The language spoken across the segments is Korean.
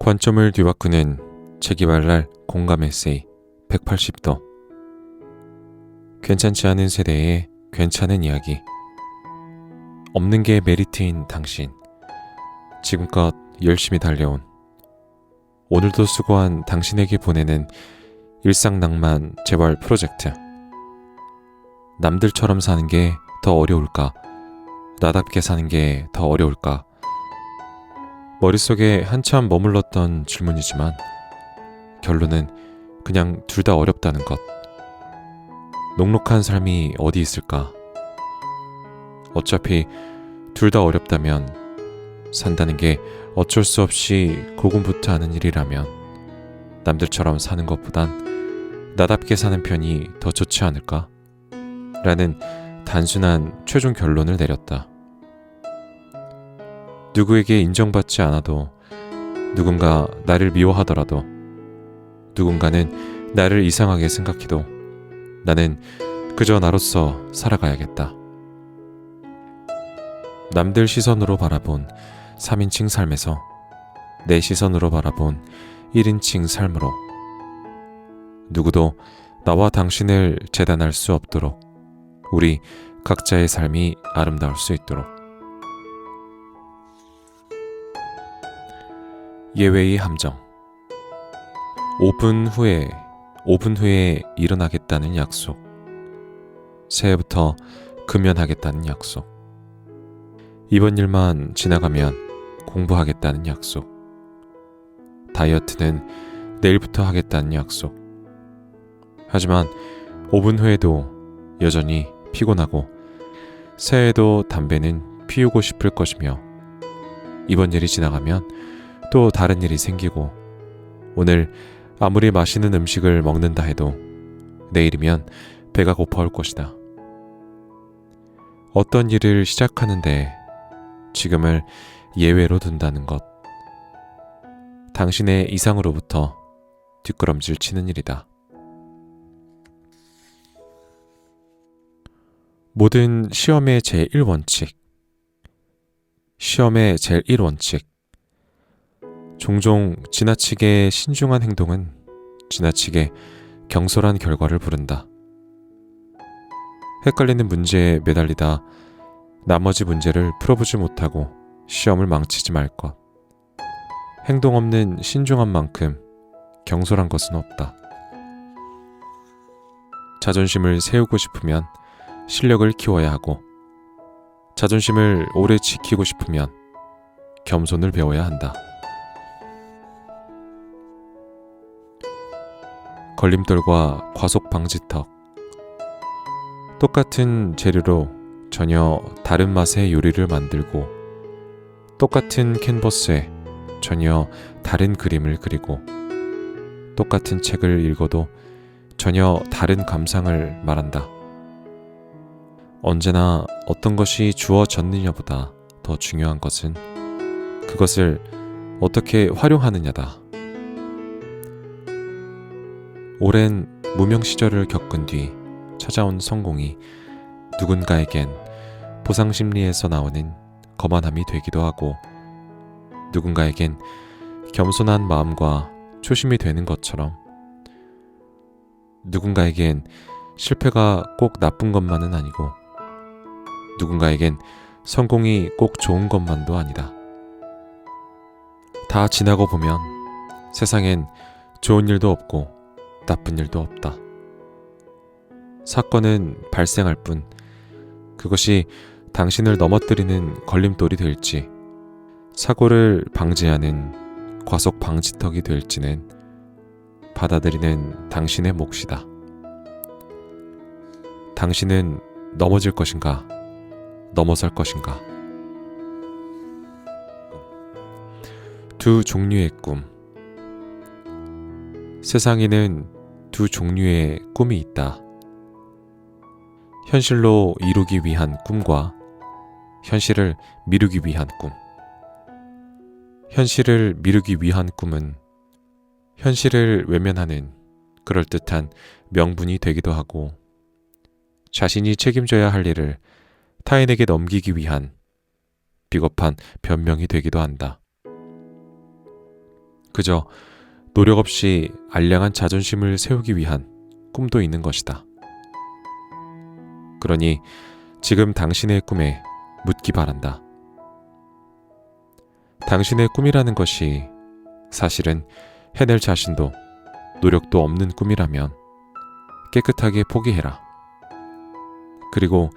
관점을 뒤바꾸는 재기발랄 공감 에세이 180도. 괜찮지 않은 세대의 괜찮은 이야기. 없는 게 메리트인 당신. 지금껏 열심히 달려온, 오늘도 수고한 당신에게 보내는 일상낭만 재발 프로젝트. 남들처럼 사는 게 더 어려울까? 나답게 사는 게 더 어려울까? 머릿속에 한참 머물렀던 질문이지만 결론은 그냥 둘 다 어렵다는 것. 녹록한 삶이 어디 있을까? 어차피 둘 다 어렵다면, 산다는 게 어쩔 수 없이 고군분투하는 일이라면 남들처럼 사는 것보단 나답게 사는 편이 더 좋지 않을까? 라는 단순한 최종 결론을 내렸다. 누구에게 인정받지 않아도, 누군가 나를 미워하더라도, 누군가는 나를 이상하게 생각해도 나는 그저 나로서 살아가야겠다. 남들 시선으로 바라본 3인칭 삶에서 내 시선으로 바라본 1인칭 삶으로, 누구도 나와 당신을 재단할 수 없도록 우리 각자의 삶이 아름다울 수 있도록. 예외의 함정. 5분 후에 일어나겠다는 약속. 새해부터 금연하겠다는 약속. 이번 일만 지나가면 공부하겠다는 약속. 다이어트는 내일부터 하겠다는 약속. 하지만 5분 후에도 여전히 피곤하고, 새해에도 담배는 피우고 싶을 것이며, 이번 일이 지나가면 또 다른 일이 생기고, 오늘 아무리 맛있는 음식을 먹는다 해도 내일이면 배가 고파올 것이다. 어떤 일을 시작하는데 지금을 예외로 둔다는 것, 당신의 이상으로부터 뒷걸음질 치는 일이다. 모든 시험의 제1원칙. 시험의 제1원칙. 종종 지나치게 신중한 행동은 지나치게 경솔한 결과를 부른다. 헷갈리는 문제에 매달리다 나머지 문제를 풀어보지 못하고 시험을 망치지 말 것. 행동 없는 신중한 만큼 경솔한 것은 없다. 자존심을 세우고 싶으면 실력을 키워야 하고, 자존심을 오래 지키고 싶으면 겸손을 배워야 한다. 걸림돌과 과속 방지턱. 똑같은 재료로 전혀 다른 맛의 요리를 만들고, 똑같은 캔버스에 전혀 다른 그림을 그리고, 똑같은 책을 읽어도 전혀 다른 감상을 말한다. 언제나 어떤 것이 주어졌느냐보다 더 중요한 것은 그것을 어떻게 활용하느냐다. 오랜 무명 시절을 겪은 뒤 찾아온 성공이 누군가에겐 보상심리에서 나오는 거만함이 되기도 하고, 누군가에겐 겸손한 마음과 초심이 되는 것처럼, 누군가에겐 실패가 꼭 나쁜 것만은 아니고, 누군가에겐 성공이 꼭 좋은 것만도 아니다. 다 지나고 보면 세상엔 좋은 일도 없고 나쁜 일도 없다. 사건은 발생할 뿐, 그것이 당신을 넘어뜨리는 걸림돌이 될지, 사고를 방지하는 과속 방지턱이 될지는 받아들이는 당신의 몫이다. 당신은 넘어질 것인가, 넘어설 것인가. 두 종류의 꿈. 세상에는 두 종류의 꿈이 있다. 현실로 이루기 위한 꿈과 현실을 미루기 위한 꿈. 현실을 미루기 위한 꿈은 현실을 외면하는 그럴듯한 명분이 되기도 하고, 자신이 책임져야 할 일을 타인에게 넘기기 위한 비겁한 변명이 되기도 한다. 그저 노력 없이 알량한 자존심을 세우기 위한 꿈도 있는 것이다. 그러니 지금 당신의 꿈에 묻기 바란다. 당신의 꿈이라는 것이 사실은 해낼 자신도 노력도 없는 꿈이라면 깨끗하게 포기해라. 그리고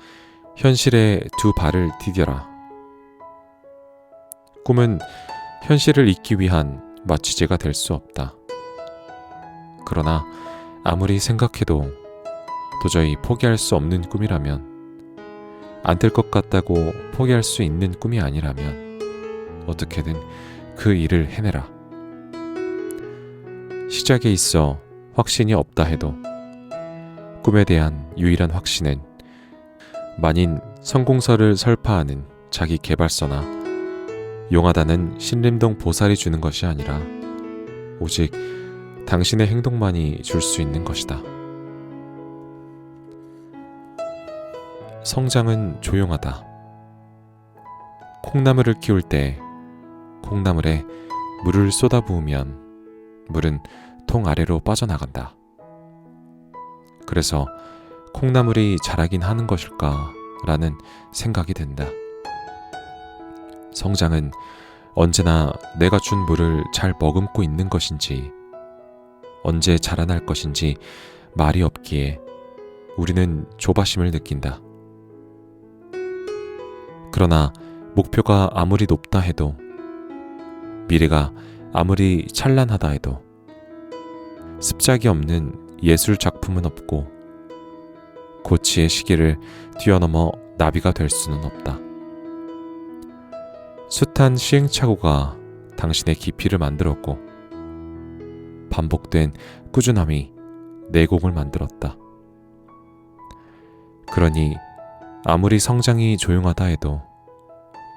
현실에 두 발을 디뎌라. 꿈은 현실을 잇기 위한 마취제가 될 수 없다. 그러나 아무리 생각해도 도저히 포기할 수 없는 꿈이라면, 안 될 것 같다고 포기할 수 있는 꿈이 아니라면 어떻게든 그 일을 해내라. 시작에 있어 확신이 없다 해도 꿈에 대한 유일한 확신은 만인 성공서를 설파하는 자기 개발서나 용하다는 신림동 보살이 주는 것이 아니라 오직 당신의 행동만이 줄 수 있는 것이다. 성장은 조용하다. 콩나물을 키울 때 콩나물에 물을 쏟아부으면 물은 통 아래로 빠져나간다. 그래서 콩나물이 자라긴 하는 것일까라는 생각이 든다. 성장은 언제나 내가 준 물을 잘 머금고 있는 것인지, 언제 자라날 것인지 말이 없기에 우리는 조바심을 느낀다. 그러나 목표가 아무리 높다 해도, 미래가 아무리 찬란하다 해도 습작이 없는 예술 작품은 없고 고치의 시계를 뛰어넘어 나비가 될 수는 없다. 숱한 시행착오가 당신의 깊이를 만들었고 반복된 꾸준함이 내공을 만들었다. 그러니 아무리 성장이 조용하다 해도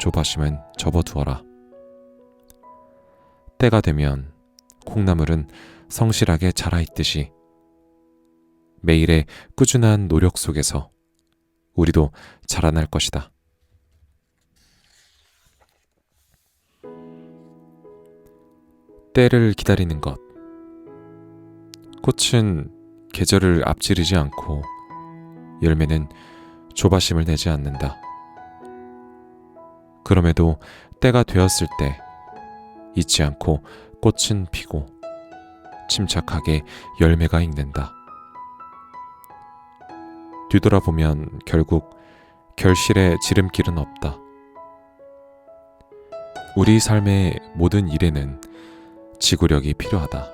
조바심은 접어두어라. 때가 되면 콩나물은 성실하게 자라있듯이 매일의 꾸준한 노력 속에서 우리도 자라날 것이다. 때를 기다리는 것. 꽃은 계절을 앞지르지 않고 열매는 조바심을 내지 않는다. 그럼에도 때가 되었을 때 잊지 않고 꽃은 피고 침착하게 열매가 익는다. 뒤돌아보면 결국 결실의 지름길은 없다. 우리 삶의 모든 일에는 지구력이 필요하다.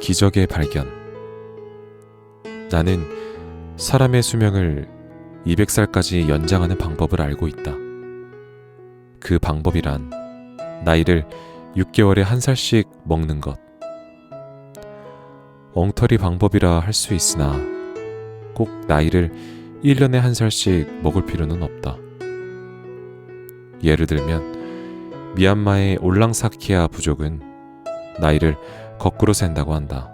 기적의 발견. 나는 사람의 수명을 200살까지 연장하는 방법을 알고 있다. 그 방법이란 나이를 6개월에 한 살씩 먹는 것. 엉터리 방법이라 할 수 있으나 꼭 나이를 1년에 한 살씩 먹을 필요는 없다. 예를 들면 미얀마의 올랑사키아 부족은 나이를 거꾸로 센다고 한다.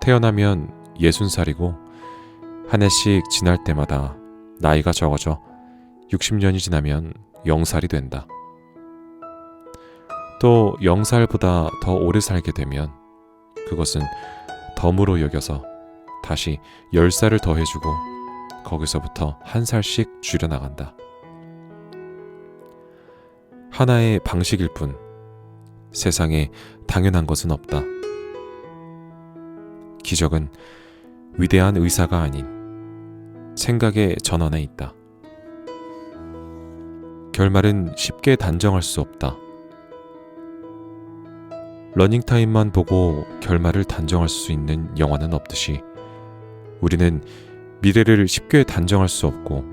태어나면 60살이고 한 해씩 지날 때마다 나이가 적어져 60년이 지나면 0살이 된다. 또 0살보다 더 오래 살게 되면 그것은 덤으로 여겨서 다시 10살을 더해주고 거기서부터 한 살씩 줄여나간다. 하나의 방식일 뿐 세상에 당연한 것은 없다. 기적은 위대한 의사가 아닌 생각의 전환에 있다. 결말은 쉽게 단정할 수 없다. 러닝타임만 보고 결말을 단정할 수 있는 영화는 없듯이 우리는 미래를 쉽게 단정할 수 없고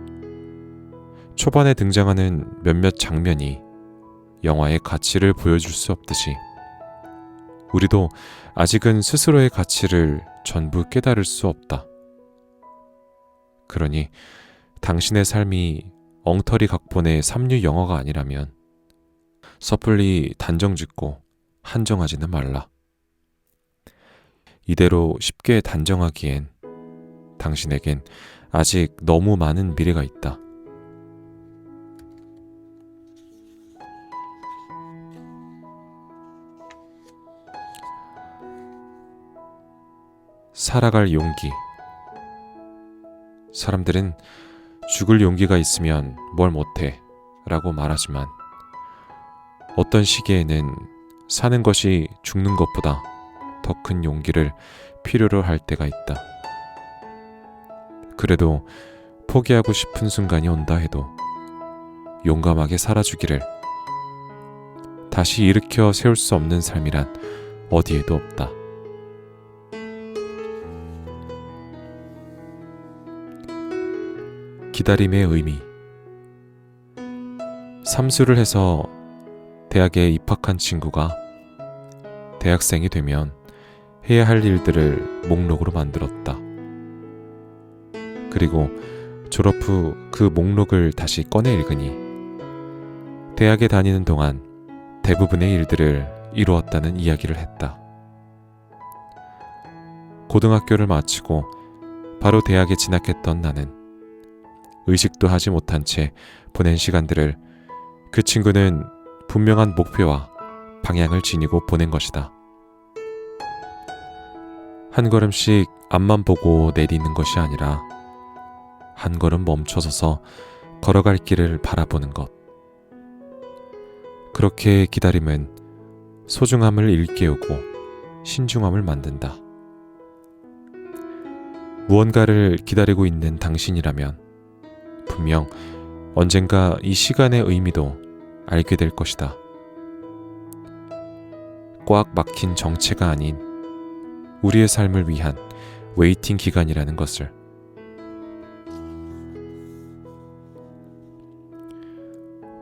초반에 등장하는 몇몇 장면이 영화의 가치를 보여줄 수 없듯이 우리도 아직은 스스로의 가치를 전부 깨달을 수 없다. 그러니 당신의 삶이 엉터리 각본의 삼류 영화가 아니라면 섣불리 단정짓고 한정하지는 말라. 이대로 쉽게 단정하기엔 당신에겐 아직 너무 많은 미래가 있다. 살아갈 용기. 사람들은 죽을 용기가 있으면 뭘 못해 라고 말하지만 어떤 시기에는 사는 것이 죽는 것보다 더 큰 용기를 필요로 할 때가 있다. 그래도 포기하고 싶은 순간이 온다 해도 용감하게 살아주기를. 다시 일으켜 세울 수 없는 삶이란 어디에도 없다. 기다림의 의미. 삼수를 해서 대학에 입학한 친구가 대학생이 되면 해야 할 일들을 목록으로 만들었다. 그리고 졸업 후 그 목록을 다시 꺼내 읽으니 대학에 다니는 동안 대부분의 일들을 이루었다는 이야기를 했다. 고등학교를 마치고 바로 대학에 진학했던 나는 의식도 하지 못한 채 보낸 시간들을 그 친구는 분명한 목표와 방향을 지니고 보낸 것이다. 한 걸음씩 앞만 보고 내딛는 것이 아니라 한 걸음 멈춰서서 걸어갈 길을 바라보는 것. 그렇게 기다림은 소중함을 일깨우고 신중함을 만든다. 무언가를 기다리고 있는 당신이라면 분명 언젠가 이 시간의 의미도 알게 될 것이다. 꽉 막힌 정체가 아닌 우리의 삶을 위한 웨이팅 기간이라는 것을.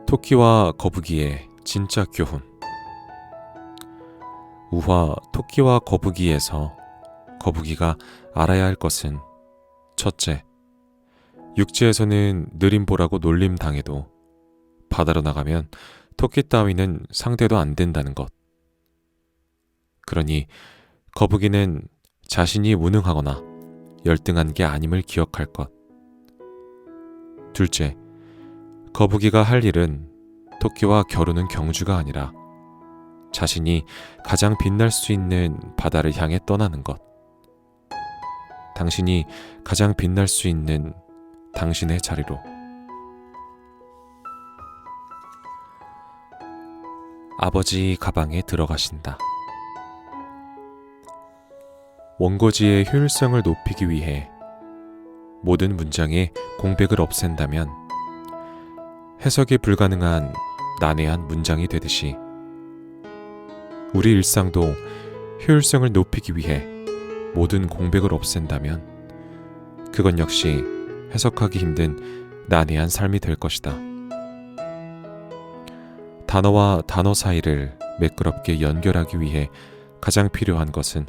토끼와 거북이의 진짜 교훈. 우화 토끼와 거북이에서 거북이가 알아야 할 것은 첫째, 육지에서는 느림보라고 놀림당해도 바다로 나가면 토끼 따위는 상대도 안 된다는 것. 그러니 거북이는 자신이 무능하거나 열등한 게 아님을 기억할 것. 둘째, 거북이가 할 일은 토끼와 겨루는 경주가 아니라 자신이 가장 빛날 수 있는 바다를 향해 떠나는 것. 당신이 가장 빛날 수 있는 당신의 자리로. 아버지 가방에 들어가신다. 원고지의 효율성을 높이기 위해 모든 문장의 공백을 없앤다면 해석이 불가능한 난해한 문장이 되듯이 우리 일상도 효율성을 높이기 위해 모든 공백을 없앤다면 그건 역시 해석하기 힘든 난해한 삶이 될 것이다. 단어와 단어 사이를 매끄럽게 연결하기 위해 가장 필요한 것은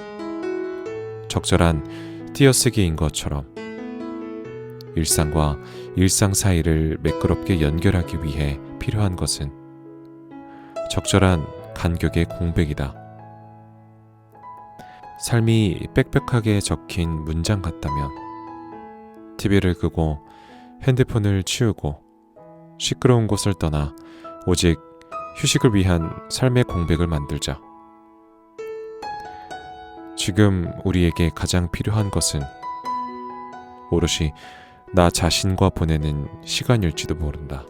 적절한 띄어쓰기인 것처럼 일상과 일상 사이를 매끄럽게 연결하기 위해 필요한 것은 적절한 간격의 공백이다. 삶이 빽빽하게 적힌 문장 같다면 TV를 끄고 핸드폰을 치우고 시끄러운 곳을 떠나 오직 휴식을 위한 삶의 공백을 만들자. 지금 우리에게 가장 필요한 것은 오롯이 나 자신과 보내는 시간일지도 모른다.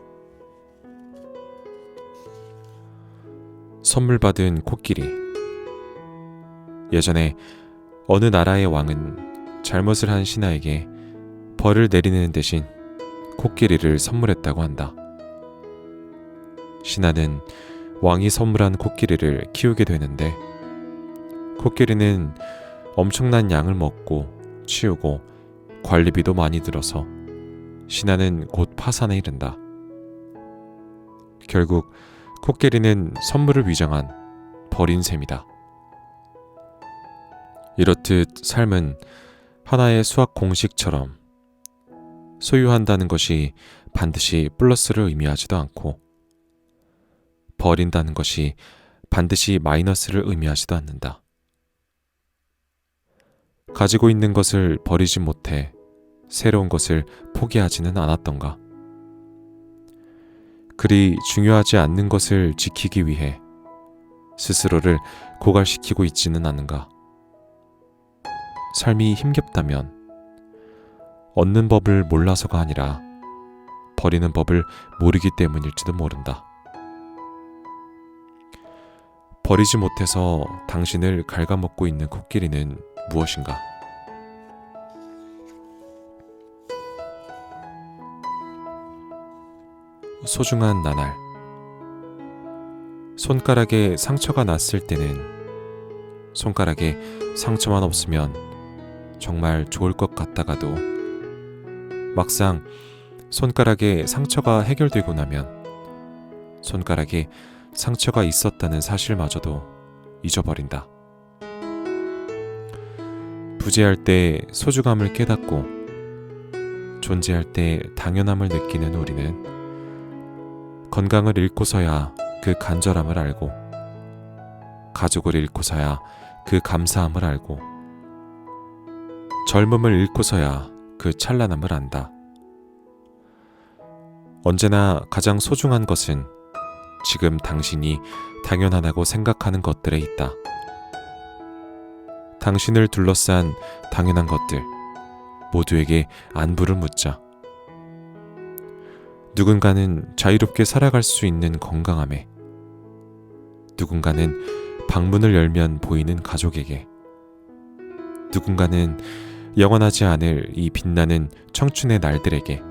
선물 받은 코끼리. 예전에 어느 나라의 왕은 잘못을 한 신하에게 벌을 내리는 대신 코끼리를 선물했다고 한다. 신하는 왕이 선물한 코끼리를 키우게 되는데 코끼리는 엄청난 양을 먹고 치우고 관리비도 많이 들어서 신하는 곧 파산에 이른다. 결국 코끼리는 선물을 위장한 벌인 셈이다. 이렇듯 삶은 하나의 수학 공식처럼 소유한다는 것이 반드시 플러스를 의미하지도 않고 버린다는 것이 반드시 마이너스를 의미하지도 않는다. 가지고 있는 것을 버리지 못해 새로운 것을 포기하지는 않았던가? 그리 중요하지 않는 것을 지키기 위해 스스로를 고갈시키고 있지는 않은가? 삶이 힘겹다면 얻는 법을 몰라서가 아니라 버리는 법을 모르기 때문일지도 모른다. 버리지 못해서 당신을 갉아먹고 있는 코끼리는 무엇인가? 소중한 나날. 손가락에 상처가 났을 때는 손가락에 상처만 없으면 정말 좋을 것 같다가도 막상 손가락에 상처가 해결되고 나면 손가락에 상처가 있었다는 사실마저도 잊어버린다. 부재할 때 소중함을 깨닫고 존재할 때 당연함을 느끼는 우리는 건강을 잃고서야 그 간절함을 알고 가족을 잃고서야 그 감사함을 알고 젊음을 잃고서야 그 찬란함을 안다. 언제나 가장 소중한 것은 지금 당신이 당연하다고 생각하는 것들에 있다. 당신을 둘러싼 당연한 것들 모두에게 안부를 묻자. 누군가는 자유롭게 살아갈 수 있는 건강함에, 누군가는 방문을 열면 보이는 가족에게, 누군가는 영원하지 않을 이 빛나는 청춘의 날들에게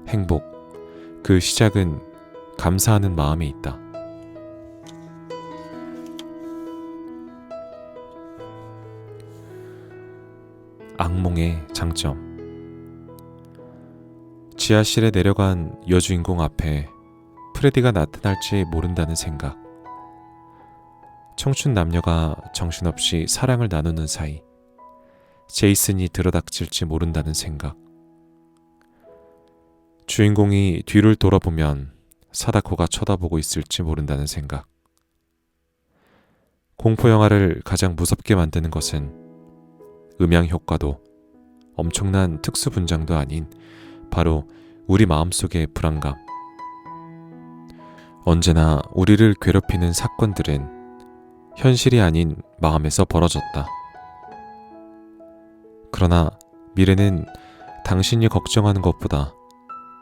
행복, 그 시작은 감사하는 마음에 있다. 악몽의 장점. 지하실에 내려간 여주인공 앞에 프레디가 나타날지 모른다는 생각. 청춘 남녀가 정신없이 사랑을 나누는 사이 제이슨이 들어닥칠지 모른다는 생각. 주인공이 뒤를 돌아보면 사다코가 쳐다보고 있을지 모른다는 생각. 공포영화를 가장 무섭게 만드는 것은 음향 효과도 엄청난 특수 분장도 아닌 바로 우리 마음속의 불안감. 언제나 우리를 괴롭히는 사건들은 현실이 아닌 마음에서 벌어졌다. 그러나 미래는 당신이 걱정하는 것보다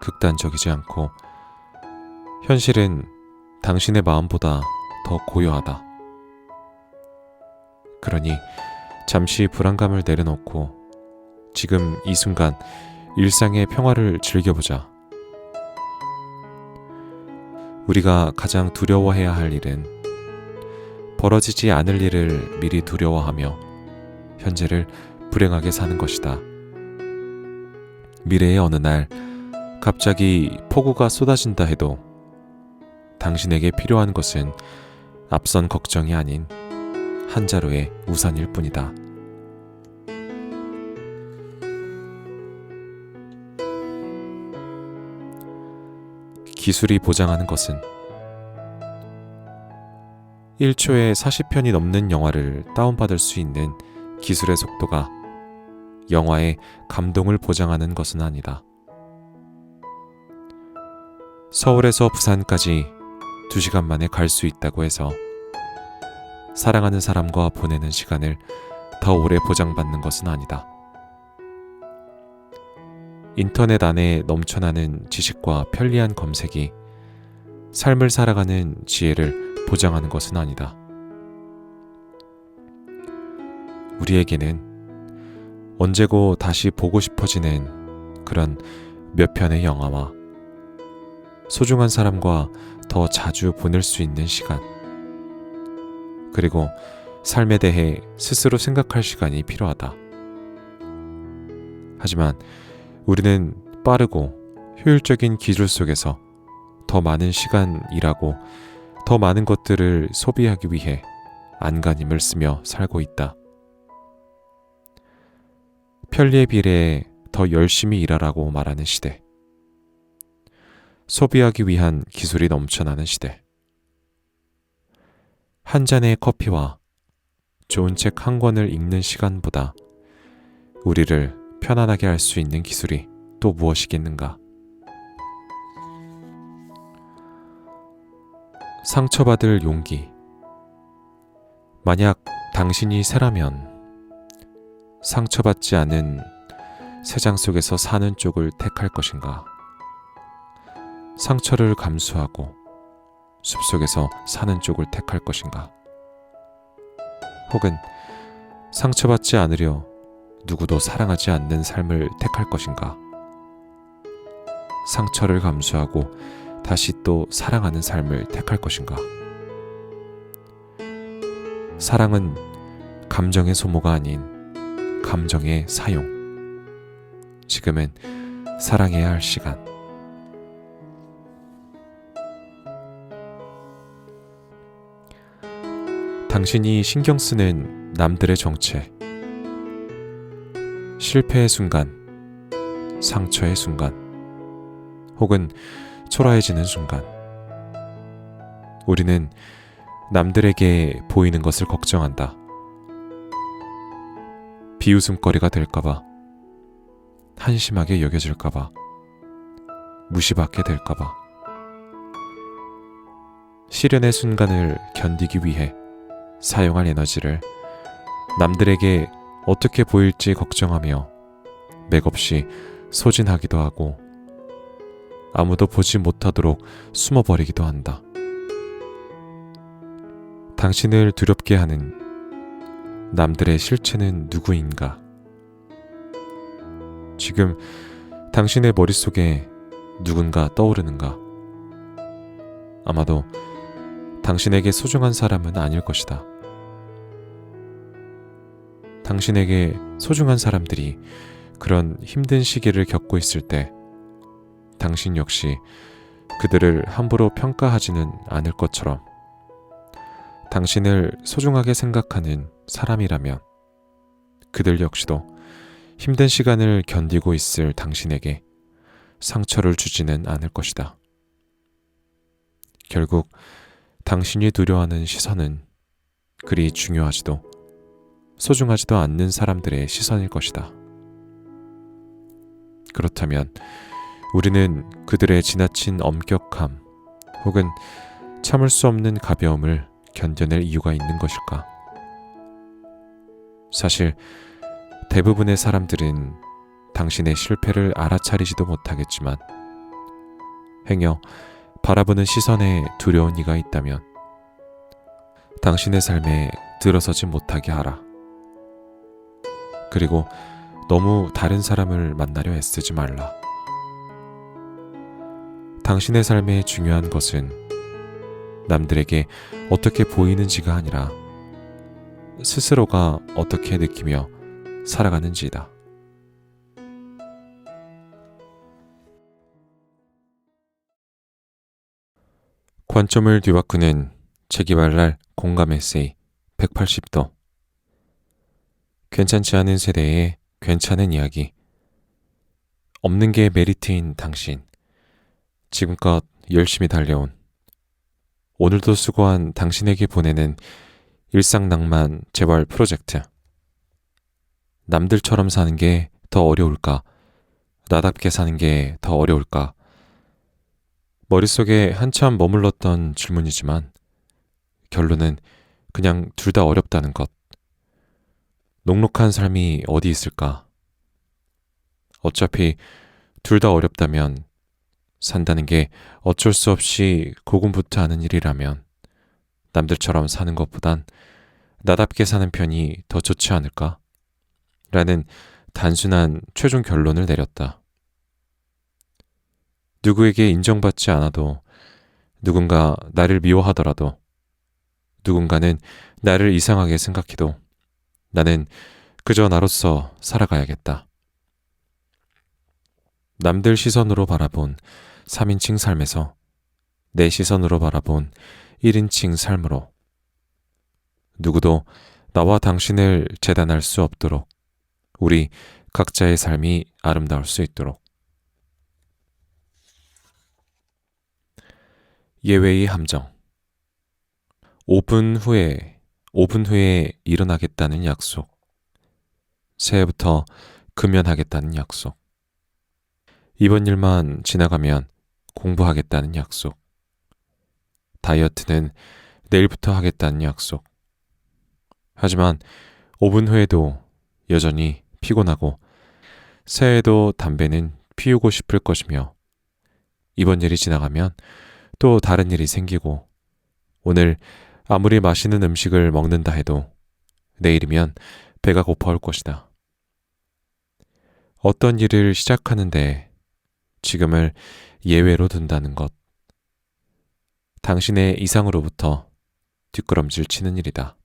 극단적이지 않고 현실은 당신의 마음보다 더 고요하다. 그러니 잠시 불안감을 내려놓고 지금 이 순간 일상의 평화를 즐겨보자. 우리가 가장 두려워해야 할 일은 벌어지지 않을 일을 미리 두려워하며 현재를 불행하게 사는 것이다. 미래의 어느 날 갑자기 폭우가 쏟아진다 해도 당신에게 필요한 것은 앞선 걱정이 아닌 한 자루의 우산일 뿐이다. 기술이 보장하는 것은 1초에 40편이 넘는 영화를 다운받을 수 있는 기술의 속도가 영화의 감동을 보장하는 것은 아니다. 서울에서 부산까지 2시간 만에 갈 수 있다고 해서 사랑하는 사람과 보내는 시간을 더 오래 보장받는 것은 아니다. 인터넷 안에 넘쳐나는 지식과 편리한 검색이 삶을 살아가는 지혜를 보장하는 것은 아니다. 우리에게는 언제고 다시 보고 싶어지는 그런 몇 편의 영화와 소중한 사람과 더 자주 보낼 수 있는 시간, 그리고 삶에 대해 스스로 생각할 시간이 필요하다. 하지만 우리는 빠르고 효율적인 기술 속에서 더 많은 시간 일하고 더 많은 것들을 소비하기 위해 안간힘을 쓰며 살고 있다. 편리에 비례해 더 열심히 일하라고 말하는 시대. 소비하기 위한 기술이 넘쳐나는 시대. 한 잔의 커피와 좋은 책 한 권을 읽는 시간보다 우리를 편안하게 할 수 있는 기술이 또 무엇이겠는가? 상처받을 용기. 만약 당신이 새라면 상처받지 않은 새장 속에서 사는 쪽을 택할 것인가? 상처를 감수하고 숲속에서 사는 쪽을 택할 것인가? 혹은 상처받지 않으려 누구도 사랑하지 않는 삶을 택할 것인가? 상처를 감수하고 다시 또 사랑하는 삶을 택할 것인가? 사랑은 감정의 소모가 아닌 감정의 사용. 지금은 사랑해야 할 시간. 당신이 신경 쓰는 남들의 정체. 실패의 순간, 상처의 순간, 혹은 초라해지는 순간, 우리는 남들에게 보이는 것을 걱정한다. 비웃음거리가 될까봐, 한심하게 여겨질까봐, 무시받게 될까봐. 시련의 순간을 견디기 위해 사용할 에너지를 남들에게 어떻게 보일지 걱정하며 맥없이 소진하기도 하고 아무도 보지 못하도록 숨어버리기도 한다. 당신을 두렵게 하는 남들의 실체는 누구인가? 지금 당신의 머릿속에 누군가 떠오르는가? 아마도 당신에게 소중한 사람은 아닐 것이다. 당신에게 소중한 사람들이 그런 힘든 시기를 겪고 있을 때 당신 역시 그들을 함부로 평가하지는 않을 것처럼 당신을 소중하게 생각하는 사람이라면 그들 역시도 힘든 시간을 견디고 있을 당신에게 상처를 주지는 않을 것이다. 결국 당신이 두려워하는 시선은 그리 중요하지도 소중하지도 않는 사람들의 시선일 것이다. 그렇다면 우리는 그들의 지나친 엄격함 혹은 참을 수 없는 가벼움을 견뎌낼 이유가 있는 것일까? 사실 대부분의 사람들은 당신의 실패를 알아차리지도 못하겠지만 행여 바라보는 시선에 두려운 이가 있다면 당신의 삶에 들어서지 못하게 하라. 그리고 너무 다른 사람을 만나려 애쓰지 말라. 당신의 삶에 중요한 것은 남들에게 어떻게 보이는지가 아니라 스스로가 어떻게 느끼며 살아가는지이다. 관점을 뒤바꾸는 재기발랄 공감 에세이 180도. 괜찮지 않은 세대의 괜찮은 이야기. 없는 게 메리트인 당신. 지금껏 열심히 달려온 오늘도 수고한 당신에게 보내는 일상낭만 재활 프로젝트. 남들처럼 사는 게 더 어려울까? 나답게 사는 게 더 어려울까? 머릿속에 한참 머물렀던 질문이지만 결론은 그냥 둘 다 어렵다는 것. 녹록한 삶이 어디 있을까? 어차피 둘 다 어렵다면 산다는 게 어쩔 수 없이 고군분투하는 일이라면 남들처럼 사는 것보단 나답게 사는 편이 더 좋지 않을까? 라는 단순한 최종 결론을 내렸다. 누구에게 인정받지 않아도 누군가 나를 미워하더라도 누군가는 나를 이상하게 생각해도 나는 그저 나로서 살아가야겠다. 남들 시선으로 바라본 3인칭 삶에서 내 시선으로 바라본 1인칭 삶으로 누구도 나와 당신을 재단할 수 없도록 우리 각자의 삶이 아름다울 수 있도록. 예외의 함정. 5분 후에 일어나겠다는 약속. 새해부터 금연하겠다는 약속. 이번 일만 지나가면 공부하겠다는 약속. 다이어트는 내일부터 하겠다는 약속. 하지만 5분 후에도 여전히 피곤하고 새해에도 담배는 피우고 싶을 것이며 이번 일이 지나가면 또 다른 일이 생기고 오늘 아무리 맛있는 음식을 먹는다 해도 내일이면 배가 고파올 것이다. 어떤 일을 시작하는데 지금을 예외로 둔다는 것. 당신의 이상으로부터 뒷걸음질 치는 일이다.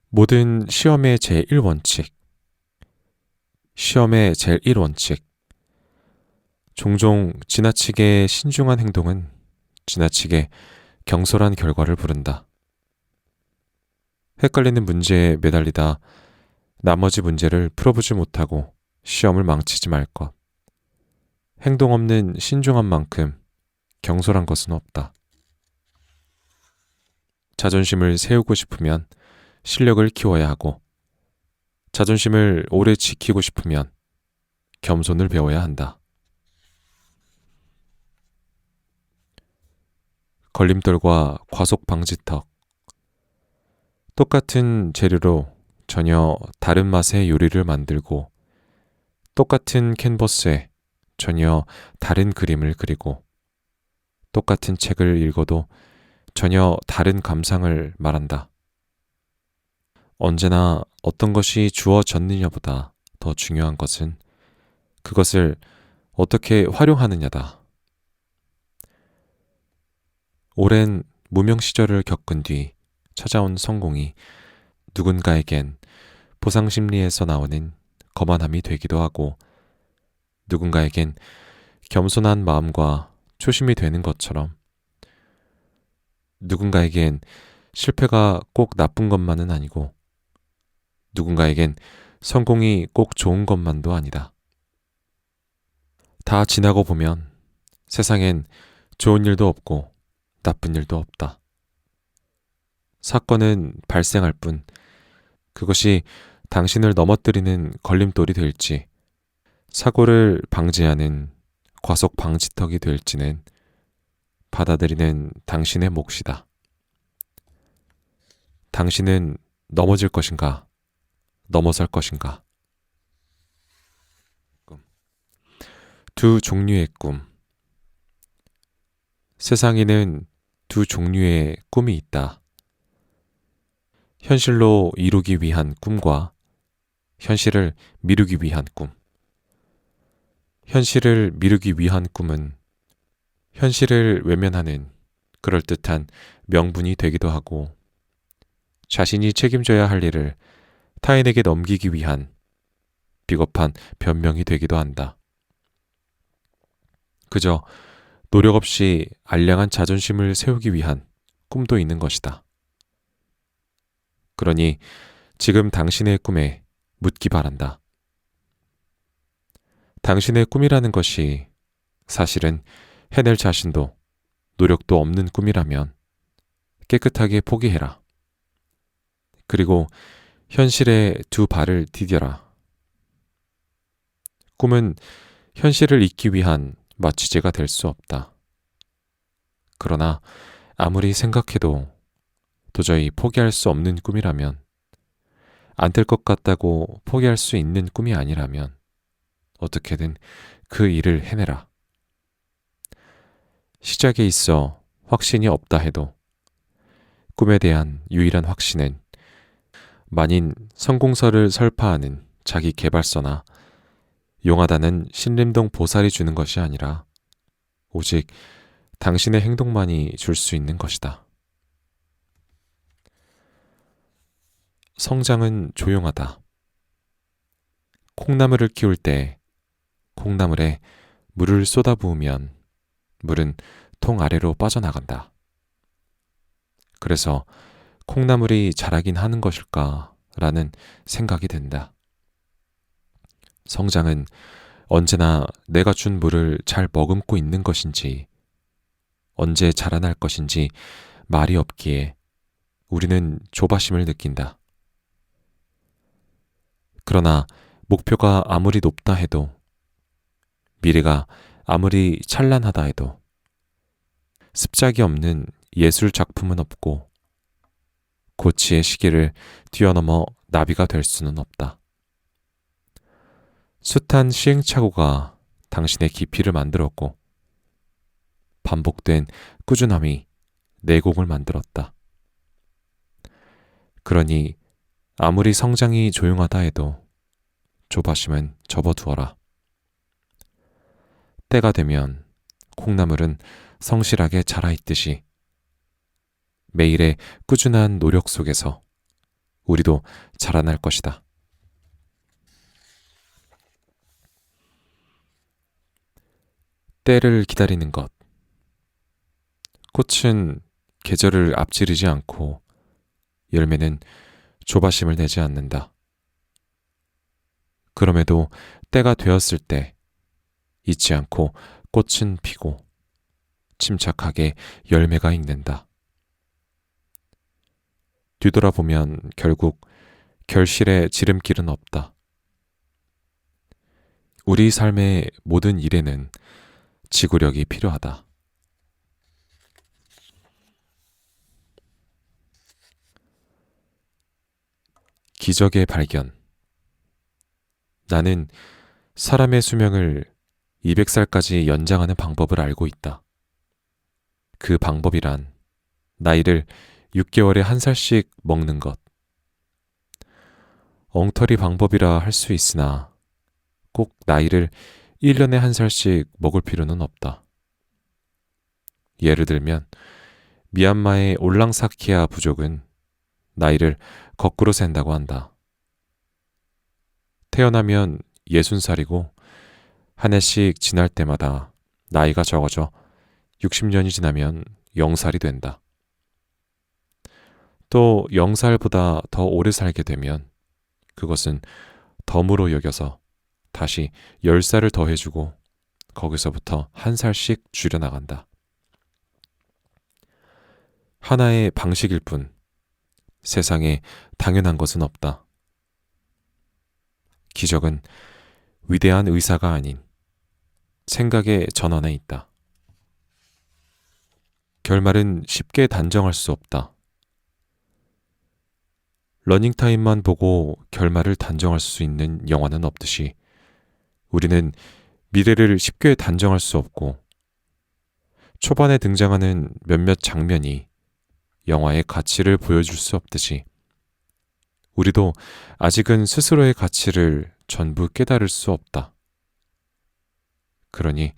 모든 시험의 제1원칙. 시험의 제1원칙. 종종 지나치게 신중한 행동은 지나치게 경솔한 결과를 부른다. 헷갈리는 문제에 매달리다 나머지 문제를 풀어보지 못하고 시험을 망치지 말 것. 행동 없는 신중한 만큼 경솔한 것은 없다. 자존심을 세우고 싶으면 실력을 키워야 하고 자존심을 오래 지키고 싶으면 겸손을 배워야 한다. 걸림돌과 과속 방지턱. 똑같은 재료로 전혀 다른 맛의 요리를 만들고 똑같은 캔버스에 전혀 다른 그림을 그리고 똑같은 책을 읽어도 전혀 다른 감상을 말한다. 언제나 어떤 것이 주어졌느냐보다 더 중요한 것은 그것을 어떻게 활용하느냐다. 오랜 무명 시절을 겪은 뒤 찾아온 성공이 누군가에겐 보상심리에서 나오는 거만함이 되기도 하고 누군가에겐 겸손한 마음과 초심이 되는 것처럼 누군가에겐 실패가 꼭 나쁜 것만은 아니고 누군가에겐 성공이 꼭 좋은 것만도 아니다. 다 지나고 보면 세상엔 좋은 일도 없고 나쁜 일도 없다. 사건은 발생할 뿐 그것이 당신을 넘어뜨리는 걸림돌이 될지 사고를 방지하는 과속 방지턱이 될지는 받아들이는 당신의 몫이다. 당신은 넘어질 것인가? 넘어설 것인가? 두 종류의 꿈. 세상에는 두 종류의 꿈이 있다. 현실로 이루기 위한 꿈과 현실을 미루기 위한 꿈. 현실을 미루기 위한 꿈은 현실을 외면하는 그럴듯한 명분이 되기도 하고 자신이 책임져야 할 일을 타인에게 넘기기 위한 비겁한 변명이 되기도 한다. 그저 노력 없이 알량한 자존심을 세우기 위한 꿈도 있는 것이다. 그러니 지금 당신의 꿈에 묻기 바란다. 당신의 꿈이라는 것이 사실은 해낼 자신도 노력도 없는 꿈이라면 깨끗하게 포기해라. 그리고 현실에 두 발을 디뎌라. 꿈은 현실을 잇기 위한 마취제가 될 수 없다. 그러나 아무리 생각해도 도저히 포기할 수 없는 꿈이라면, 안 될 것 같다고 포기할 수 있는 꿈이 아니라면 어떻게든 그 일을 해내라. 시작에 있어 확신이 없다 해도 꿈에 대한 유일한 확신은 만인 성공서를 설파하는 자기 개발서나 용하다는 신림동 보살이 주는 것이 아니라 오직 당신의 행동만이 줄 수 있는 것이다. 성장은 조용하다. 콩나물을 키울 때 콩나물에 물을 쏟아부으면 물은 통 아래로 빠져나간다. 그래서 콩나물이 자라긴 하는 것일까라는 생각이 든다. 성장은 언제나 내가 준 물을 잘 머금고 있는 것인지 언제 자라날 것인지 말이 없기에 우리는 조바심을 느낀다. 그러나 목표가 아무리 높다 해도, 미래가 아무리 찬란하다 해도 습작이 없는 예술 작품은 없고 고치의 시계를 뛰어넘어 나비가 될 수는 없다. 숱한 시행착오가 당신의 깊이를 만들었고 반복된 꾸준함이 내공을 만들었다. 그러니 아무리 성장이 조용하다 해도 조바심은 접어두어라. 때가 되면 콩나물은 성실하게 자라있듯이 매일의 꾸준한 노력 속에서 우리도 자라날 것이다. 때를 기다리는 것. 꽃은 계절을 앞지르지 않고 열매는 조바심을 내지 않는다. 그럼에도 때가 되었을 때 잊지 않고 꽃은 피고 침착하게 열매가 익는다. 뒤돌아보면 결국 결실의 지름길은 없다. 우리 삶의 모든 일에는 지구력이 필요하다. 기적의 발견. 나는 사람의 수명을 200살까지 연장하는 방법을 알고 있다. 그 방법이란 나이를 6개월에 한 살씩 먹는 것. 엉터리 방법이라 할 수 있으나 꼭 나이를 1년에 한 살씩 먹을 필요는 없다. 예를 들면 미얀마의 올랑사키아 부족은 나이를 거꾸로 센다고 한다. 태어나면 60살이고 한 해씩 지날 때마다 나이가 적어져 60년이 지나면 0살이 된다. 또 0살보다 더 오래 살게 되면 그것은 덤으로 여겨서 다시 10살을 더해주고 거기서부터 한 살씩 줄여나간다. 하나의 방식일 뿐 세상에 당연한 것은 없다. 기적은 위대한 의사가 아닌 생각의 전환에 있다. 결말은 쉽게 단정할 수 없다. 러닝타임만 보고 결말을 단정할 수 있는 영화는 없듯이 우리는 미래를 쉽게 단정할 수 없고 초반에 등장하는 몇몇 장면이 영화의 가치를 보여줄 수 없듯이 우리도 아직은 스스로의 가치를 전부 깨달을 수 없다. 그러니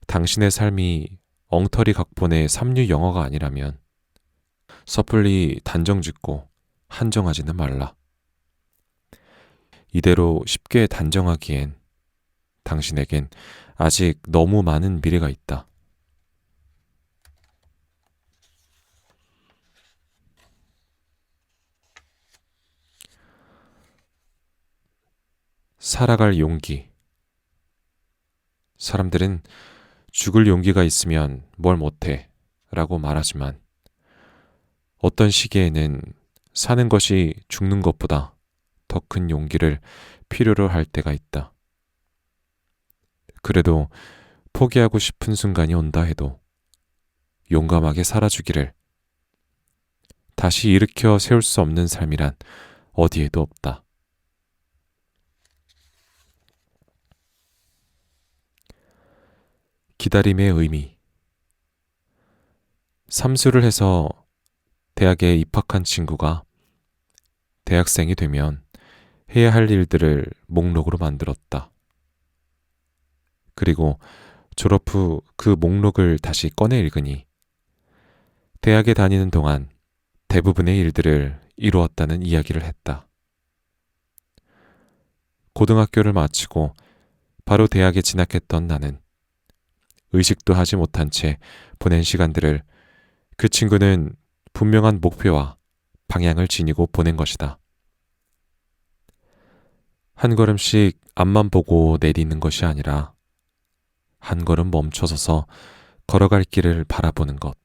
당신의 삶이 엉터리 각본의 삼류 영화가 아니라면 섣불리 단정짓고 한정하지는 말라. 이대로 쉽게 단정하기엔 당신에겐 아직 너무 많은 미래가 있다. 살아갈 용기. 사람들은 죽을 용기가 있으면 뭘 못해 라고 말하지만 어떤 시기에는 사는 것이 죽는 것보다 더 큰 용기를 필요로 할 때가 있다. 그래도 포기하고 싶은 순간이 온다 해도 용감하게 살아주기를. 다시 일으켜 세울 수 없는 삶이란 어디에도 없다. 기다림의 의미. 삼수를 해서 대학에 입학한 친구가 대학생이 되면 해야 할 일들을 목록으로 만들었다. 그리고 졸업 후 그 목록을 다시 꺼내 읽으니 대학에 다니는 동안 대부분의 일들을 이루었다는 이야기를 했다. 고등학교를 마치고 바로 대학에 진학했던 나는 의식도 하지 못한 채 보낸 시간들을 그 친구는 분명한 목표와 방향을 지니고 보낸 것이다. 한 걸음씩 앞만 보고 내딛는 것이 아니라 한 걸음 멈춰서서 걸어갈 길을 바라보는 것.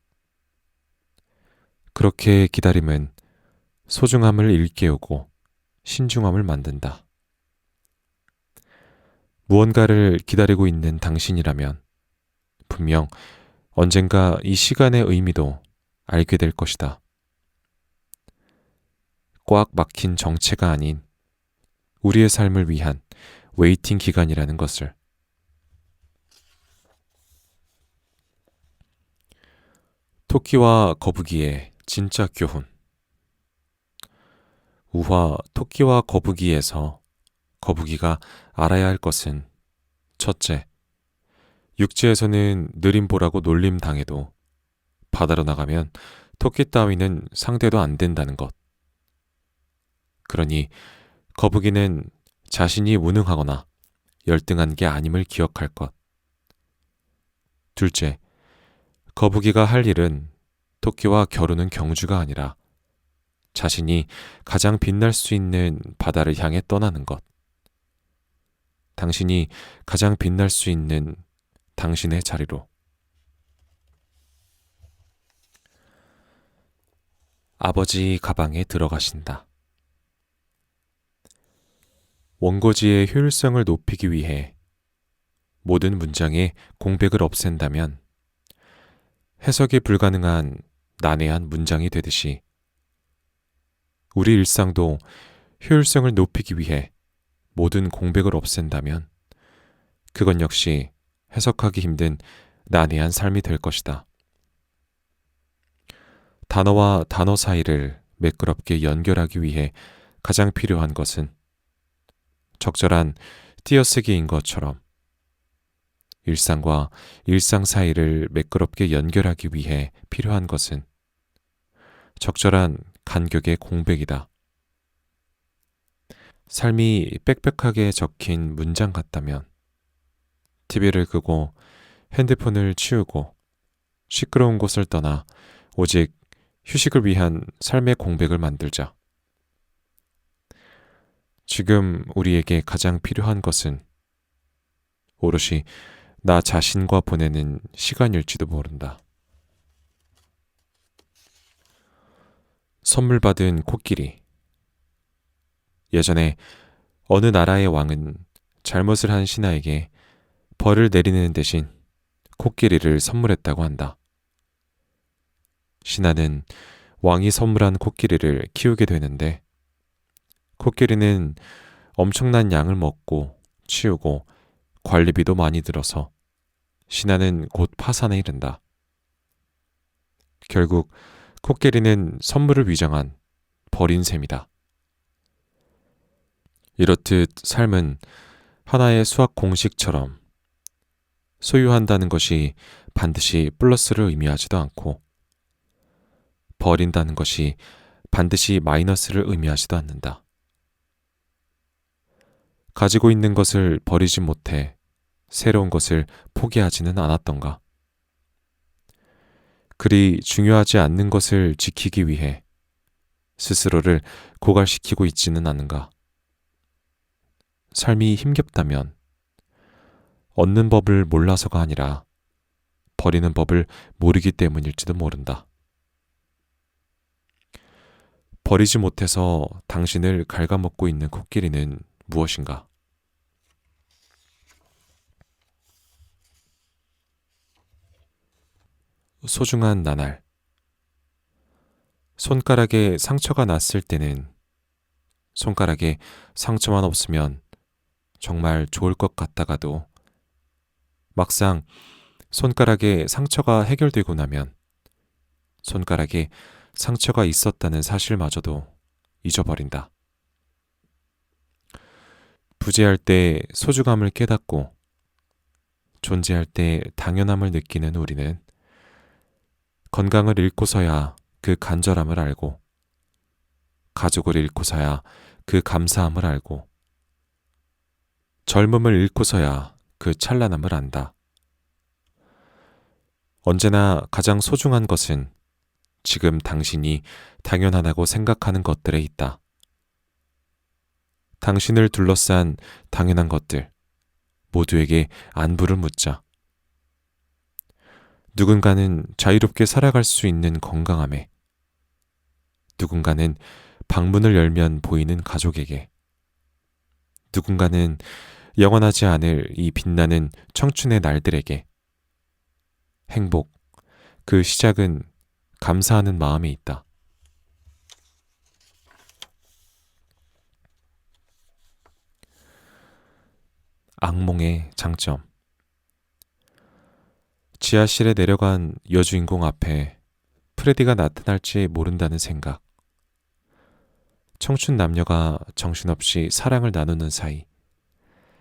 그렇게 기다림은 소중함을 일깨우고 신중함을 만든다. 무언가를 기다리고 있는 당신이라면 분명 언젠가 이 시간의 의미도 알게 될 것이다. 꽉 막힌 정체가 아닌 우리의 삶을 위한 웨이팅 기간이라는 것을. 토끼와 거북이의 진짜 교훈. 우화 토끼와 거북이에서 거북이가 알아야 할 것은 첫째, 육지에서는 느림보라고 놀림 당해도 바다로 나가면 토끼 따위는 상대도 안 된다는 것. 그러니 거북이는 자신이 무능하거나 열등한 게 아님을 기억할 것. 둘째, 거북이가 할 일은 토끼와 겨루는 경주가 아니라 자신이 가장 빛날 수 있는 바다를 향해 떠나는 것. 당신이 가장 빛날 수 있는 당신의 자리로. 아버지 가방에 들어가신다. 원고지의 효율성을 높이기 위해 모든 문장의 공백을 없앤다면 해석이 불가능한 난해한 문장이 되듯이 우리 일상도 효율성을 높이기 위해 모든 공백을 없앤다면 그건 역시 해석하기 힘든 난해한 삶이 될 것이다. 단어와 단어 사이를 매끄럽게 연결하기 위해 가장 필요한 것은 적절한 띄어쓰기인 것처럼 일상과 일상 사이를 매끄럽게 연결하기 위해 필요한 것은 적절한 간격의 공백이다. 삶이 빽빽하게 적힌 문장 같다면 TV를 끄고 핸드폰을 치우고 시끄러운 곳을 떠나 오직 휴식을 위한 삶의 공백을 만들자. 지금 우리에게 가장 필요한 것은 오롯이 나 자신과 보내는 시간일지도 모른다. 선물 받은 코끼리. 예전에 어느 나라의 왕은 잘못을 한 신하에게 벌을 내리는 대신 코끼리를 선물했다고 한다. 신하는 왕이 선물한 코끼리를 키우게 되는데 코끼리는 엄청난 양을 먹고 치우고 관리비도 많이 들어서 신하는 곧 파산에 이른다. 결국 코끼리는 선물을 위장한 벌인 셈이다. 이렇듯 삶은 하나의 수학 공식처럼 소유한다는 것이 반드시 플러스를 의미하지도 않고 버린다는 것이 반드시 마이너스를 의미하지도 않는다. 가지고 있는 것을 버리지 못해 새로운 것을 포기하지는 않았던가? 그리 중요하지 않는 것을 지키기 위해 스스로를 고갈시키고 있지는 않은가? 삶이 힘겹다면 얻는 법을 몰라서가 아니라 버리는 법을 모르기 때문일지도 모른다. 버리지 못해서 당신을 갉아먹고 있는 코끼리는 무엇인가? 소중한 나날. 손가락에 상처가 났을 때는 손가락에 상처만 없으면 정말 좋을 것 같다가도 막상 손가락에 상처가 해결되고 나면 손가락에 상처가 있었다는 사실마저도 잊어버린다. 부재할 때 소중함을 깨닫고 존재할 때 당연함을 느끼는 우리는 건강을 잃고서야 그 간절함을 알고 가족을 잃고서야 그 감사함을 알고 젊음을 잃고서야 그 찬란함을 안다. 언제나 가장 소중한 것은 지금 당신이 당연하다고 생각하는 것들에 있다. 당신을 둘러싼 당연한 것들 모두에게 안부를 묻자. 누군가는 자유롭게 살아갈 수 있는 건강함에, 누군가는 방문을 열면 보이는 가족에게, 누군가는 영원하지 않을 이 빛나는 청춘의 날들에게 행복, 그 시작은 감사하는 마음이 있다. 악몽의 장점. 지하실에 내려간 여주인공 앞에 프레디가 나타날지 모른다는 생각. 청춘 남녀가 정신없이 사랑을 나누는 사이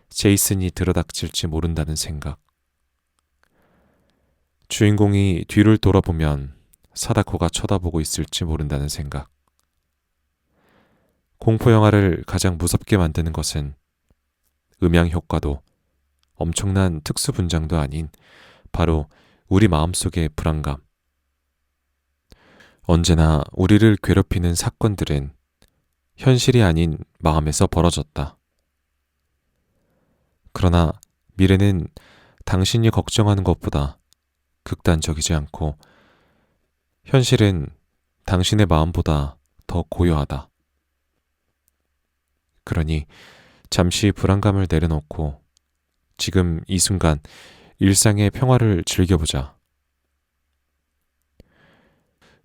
제이슨이 들어닥칠지 모른다는 생각. 주인공이 뒤를 돌아보면 사다코가 쳐다보고 있을지 모른다는 생각. 공포영화를 가장 무섭게 만드는 것은 음향 효과도 엄청난 특수 분장도 아닌 바로 우리 마음속의 불안감. 언제나 우리를 괴롭히는 사건들은 현실이 아닌 마음에서 벌어졌다. 그러나 미래는 당신이 걱정하는 것보다 극단적이지 않고 현실은 당신의 마음보다 더 고요하다. 그러니 잠시 불안감을 내려놓고 지금 이 순간 일상의 평화를 즐겨보자.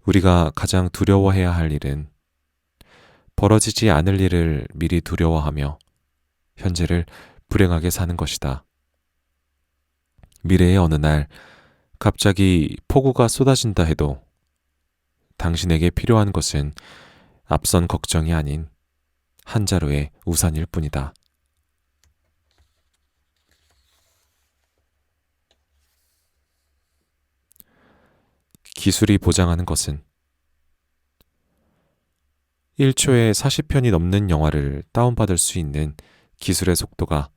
우리가 가장 두려워해야 할 일은 벌어지지 않을 일을 미리 두려워하며 현재를 불행하게 사는 것이다. 미래의 어느 날 갑자기 폭우가 쏟아진다 해도 당신에게 필요한 것은 앞선 걱정이 아닌 한 자루의 우산일 뿐이다. 기술이 보장하는 것은 1초에 40편이 넘는 영화를 다운받을 수 있는 기술의 속도가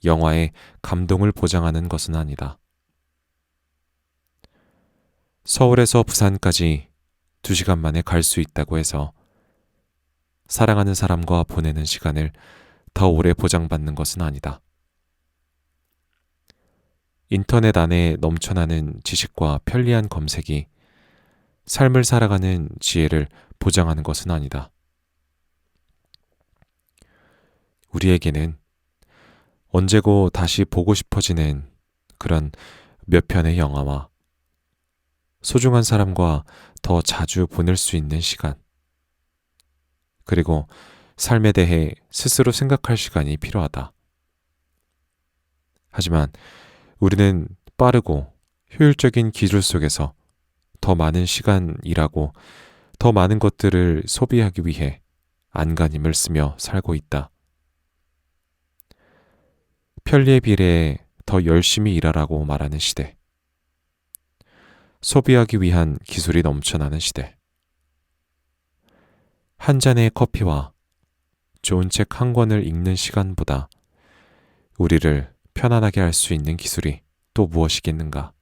영화의 감동을 보장하는 것은 아니다. 서울에서 부산까지 2시간 만에 갈 수 있다고 해서 사랑하는 사람과 보내는 시간을 더 오래 보장받는 것은 아니다. 인터넷 안에 넘쳐나는 지식과 편리한 검색이 삶을 살아가는 지혜를 보장하는 것은 아니다. 우리에게는 언제고 다시 보고 싶어지는 그런 몇 편의 영화와 소중한 사람과 더 자주 보낼 수 있는 시간, 그리고 삶에 대해 스스로 생각할 시간이 필요하다. 하지만 우리는 빠르고 효율적인 기술 속에서 더 많은 시간 일하고 더 많은 것들을 소비하기 위해 안간힘을 쓰며 살고 있다. 편리에 비례해 더 열심히 일하라고 말하는 시대. 소비하기 위한 기술이 넘쳐나는 시대. 한 잔의 커피와 좋은 책 한 권을 읽는 시간보다 우리를 편안하게 할 수 있는 기술이 또 무엇이겠는가?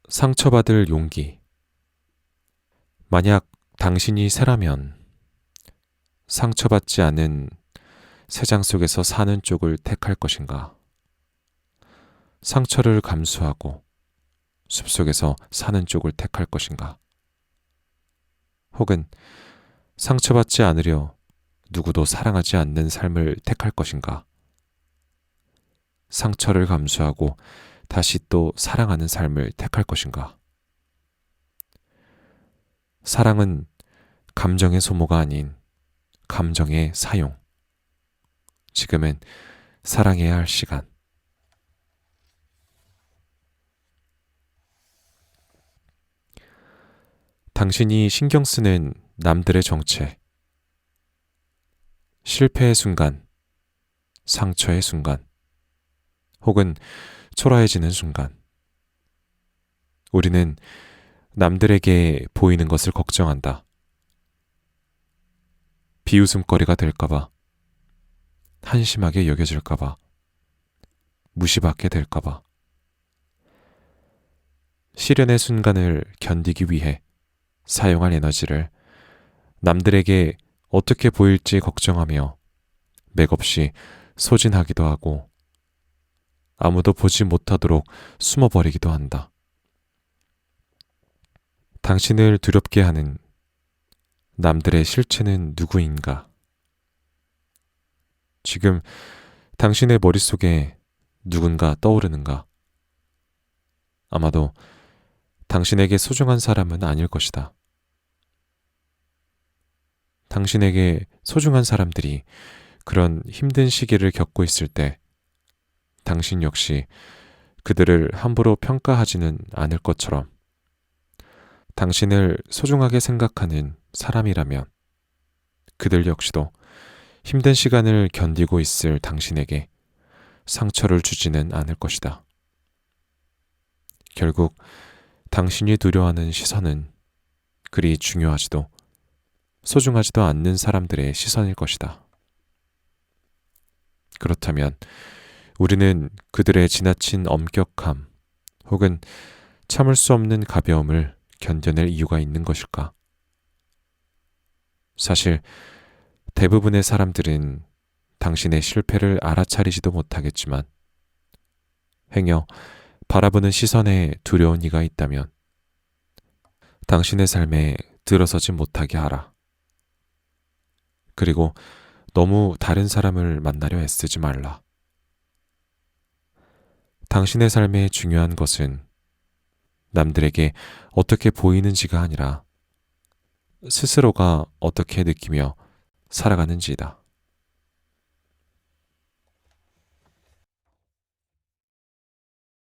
상처받을 용기. 만약 당신이 새라면 상처받지 않은 세상 속에서 사는 쪽을 택할 것인가? 상처를 감수하고 숲속에서 사는 쪽을 택할 것인가? 혹은 상처받지 않으려 누구도 사랑하지 않는 삶을 택할 것인가? 상처를 감수하고 다시 또 사랑하는 삶을 택할 것인가? 사랑은 감정의 소모가 아닌 감정의 사용. 지금은 사랑해야 할 시간. 당신이 신경 쓰는 남들의 정체. 실패의 순간, 상처의 순간, 혹은 초라해지는 순간. 우리는 남들에게 보이는 것을 걱정한다. 비웃음거리가 될까봐, 한심하게 여겨질까봐, 무시받게 될까봐. 시련의 순간을 견디기 위해 사용할 에너지를 남들에게 어떻게 보일지 걱정하며 맥없이 소진하기도 하고 아무도 보지 못하도록 숨어버리기도 한다. 당신을 두렵게 하는 남들의 실체는 누구인가? 지금 당신의 머릿속에 누군가 떠오르는가? 아마도 당신에게 소중한 사람은 아닐 것이다. 당신에게 소중한 사람들이 그런 힘든 시기를 겪고 있을 때 당신 역시 그들을 함부로 평가하지는 않을 것처럼 당신을 소중하게 생각하는 사람이라면 그들 역시도 힘든 시간을 견디고 있을 당신에게 상처를 주지는 않을 것이다. 결국 당신이 두려워하는 시선은 그리 중요하지도 소중하지도 않는 사람들의 시선일 것이다. 그렇다면 우리는 그들의 지나친 엄격함 혹은 참을 수 없는 가벼움을 견뎌낼 이유가 있는 것일까? 사실 대부분의 사람들은 당신의 실패를 알아차리지도 못하겠지만 행여 바라보는 시선에 두려운 이가 있다면 당신의 삶에 들어서지 못하게 하라. 그리고 너무 다른 사람을 만나려 애쓰지 말라. 당신의 삶에 중요한 것은 남들에게 어떻게 보이는지가 아니라 스스로가 어떻게 느끼며 살아가는지이다.